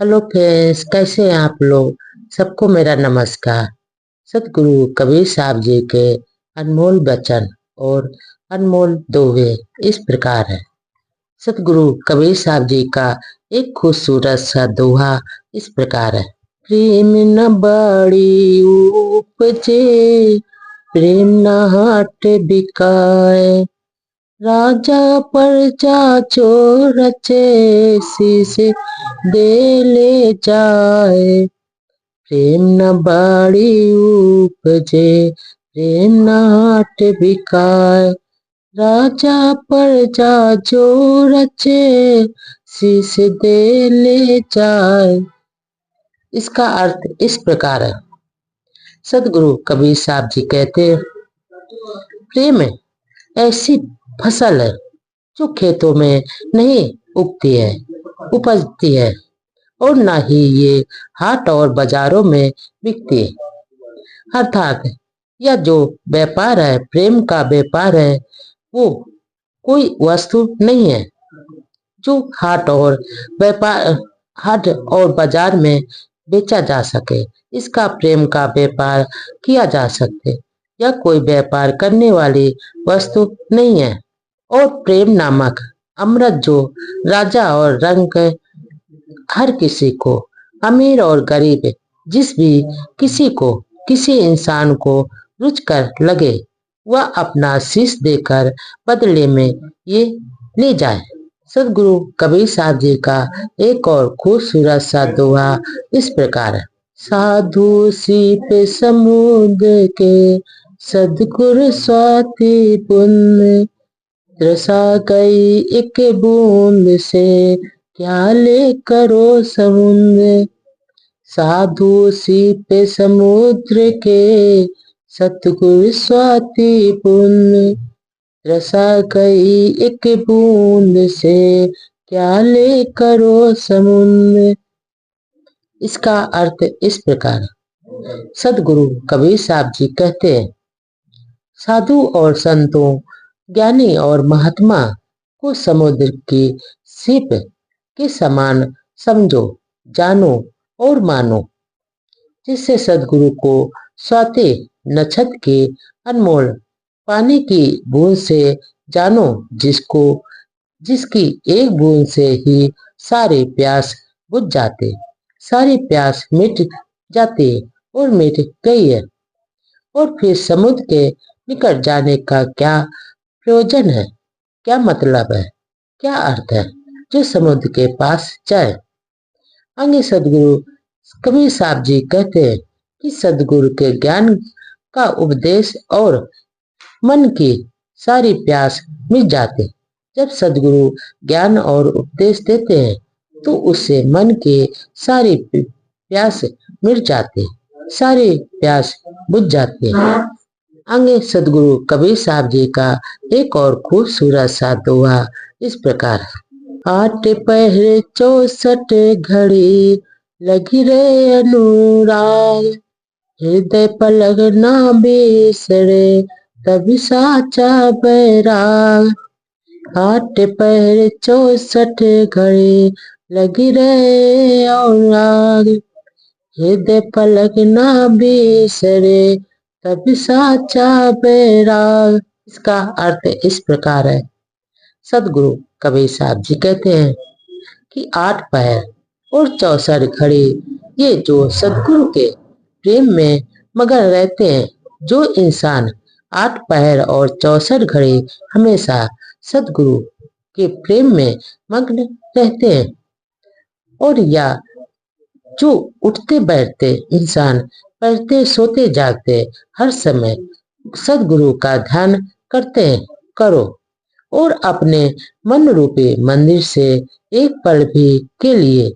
Hello friends, कैसे हैं आप लोग। सबको मेरा नमस्कार। सतगुरु कबीर साहब जी के अनमोल वचन और अनमोल दोहे इस प्रकार है। सतगुरु कबीर साहब जी का एक खूबसूरत सा दोहा इस प्रकार है। प्रेम न बड़ी उपजे, प्रेम न हाट बिकाए, राजा प्रजा चोर रचे, शीश दे ले जाए। प्रेम न बाड़ी उपजे, प्रेम न हाट बिकाए, राजा प्रजा जो रचे, शीश दे ले जाए। इसका अर्थ इस प्रकार है। सदगुरु कबीर साहब जी कहते हैं, प्रेम ऐसी फसल है जो खेतों में नहीं उगती है, उपजती है, और न ही ये हाट और बाजारों में बिकती है। अर्थात यह जो व्यापार है, प्रेम का व्यापार है, वो कोई वस्तु नहीं है जो हाट और बाजार में बेचा जा सके। इसका प्रेम का व्यापार किया जा सकते। यह कोई व्यापार करने वाली वस्तु नहीं है। और प्रेम नामक अमृत जो राजा और रंक हर किसी को, अमीर और गरीब, जिस भी किसी को, किसी इंसान को रुचकर लगे, वह अपना शीश देकर बदले में ये ले जाए। सदगुरु कबीर साहब जी का एक और खूबसूरत सा दोहा इस प्रकार है। साधु सीप समुद्र के, सदगुरु स्वाति पुण्य, रसा गई एक बूंद से, क्या ले करो समुद्र। साधु सीप समुद्र के, सतगुरु स्वाति पुण्य, रसा गई एक बूंद से, क्या ले करो समुद्र। इसका अर्थ इस प्रकार। सदगुरु कबीर साहब जी कहते हैं, साधु और संतों, ज्ञानी और महात्मा को समुद्र की सीप के समान समझो, जानो और मानो। जिससे सदगुरु को स्वाति नक्षत्र के अनमोल पानी की बूंद से जानो, जिसकी एक बूंद से ही सारे प्यास बुझ जाते, सारी प्यास मिट जाती और मिट गई है। और फिर समुद्र के निकट जाने का क्या प्रयोजन है, क्या मतलब है, क्या अर्थ है जो समुद्र के पास जाए। आगे सदगुरु कबीर साहब जी कहते हैं कि सदगुरु के ज्ञान का उपदेश और मन की सारी प्यास मिट जाते। जब सदगुरु ज्ञान और उपदेश देते हैं तो उससे मन के सारी प्यास मिट जाते, सारी प्यास बुझ जाती है। आगे सदगुरु कबीर साहब जी का एक और खूबसूरत सा दोहा इस प्रकार है। 8 पहर 64 घड़ी, लगी रे अनुराग, हृदय पलक ना बिसरे, तभी साचा बैराग। 8 पहर 64 घड़ी, लगी रे अनुराग, हृदय पलक ना बिसरे, तभी साचा बैराग। इसका अर्थ इस प्रकार है। सदगुरु कबीर साहब जी कहते हैं कि 8 पहर और 64 घड़ी, ये जो सदगुरु के प्रेम में मगन रहते हैं, जो इंसान 8 पहर और 64 घड़ी हमेशा सदगुरु के प्रेम में मग्न रहते हैं, और या जो उठते बैठते इंसान, पढ़ते सोते जागते हर समय सदगुरु का ध्यान करते हैं, करो और अपने मन रूपी मंदिर से एक पल भी के लिए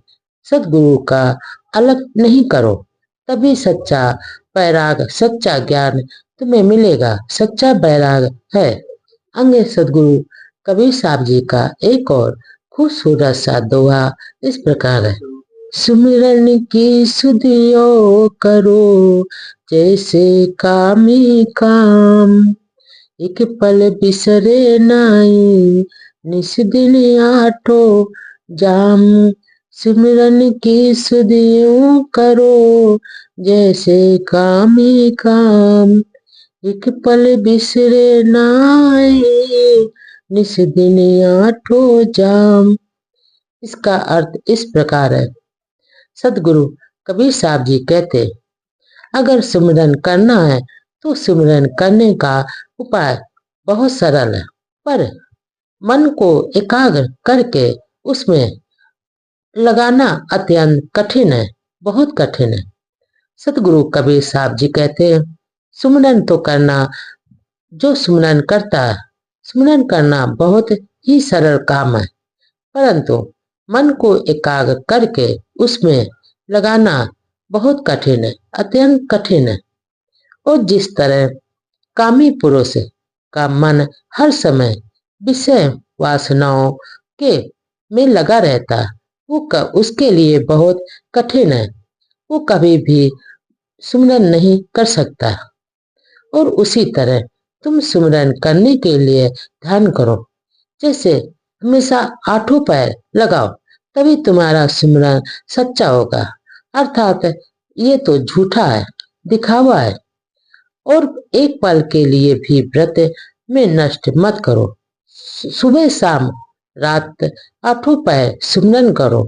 सदगुरु का अलग नहीं करो, तभी सच्चा बैराग, सच्चा ज्ञान तुम्हें मिलेगा, सच्चा बैराग है। अंगे सदगुरु कबीर साहब जी का एक और खूबसूरत सा दोहा इस प्रकार है। सुमिरन की सुधियो करो, जैसे कामी काम, एक पल बिसरे नाई, निस दिन आठो जाम। सिमरन की सुध यूं करो जैसे काम ही काम, एक पल बिसरे नाए निस दिन आठों जाम। इसका अर्थ इस प्रकार है। सदगुरु कबीर साहब जी कहते, अगर सिमरन करना है तो सिमरन करने का उपाय बहुत सरल है, पर मन को एकाग्र करके उसमें लगाना अत्यंत कठिन है, बहुत कठिन है। सतगुरु कबीर साहब जी कहते हैं, सुमरन तो करना, जो सुमरन करता है, सुमरन करना बहुत ही सरल काम है, परंतु मन को एकाग्र करके उसमें लगाना बहुत कठिन है, अत्यंत कठिन है। और जिस तरह कामी पुरुष का मन हर समय विषय वासनाओं के में लगा रहता है, उसके लिए बहुत कठिन है, वो कभी भी सुमरन नहीं कर सकता। और उसी तरह तुम सुमरन करने के लिए ध्यान करो, जैसे हमेशा आठों पैर लगाओ, तभी तुम्हारा सुमरन सच्चा होगा। अर्थात ये तो झूठा है, दिखावा है। और एक पल के लिए भी व्रत में नष्ट मत करो। सुबह शाम रात आठों पैर सुमरन करो,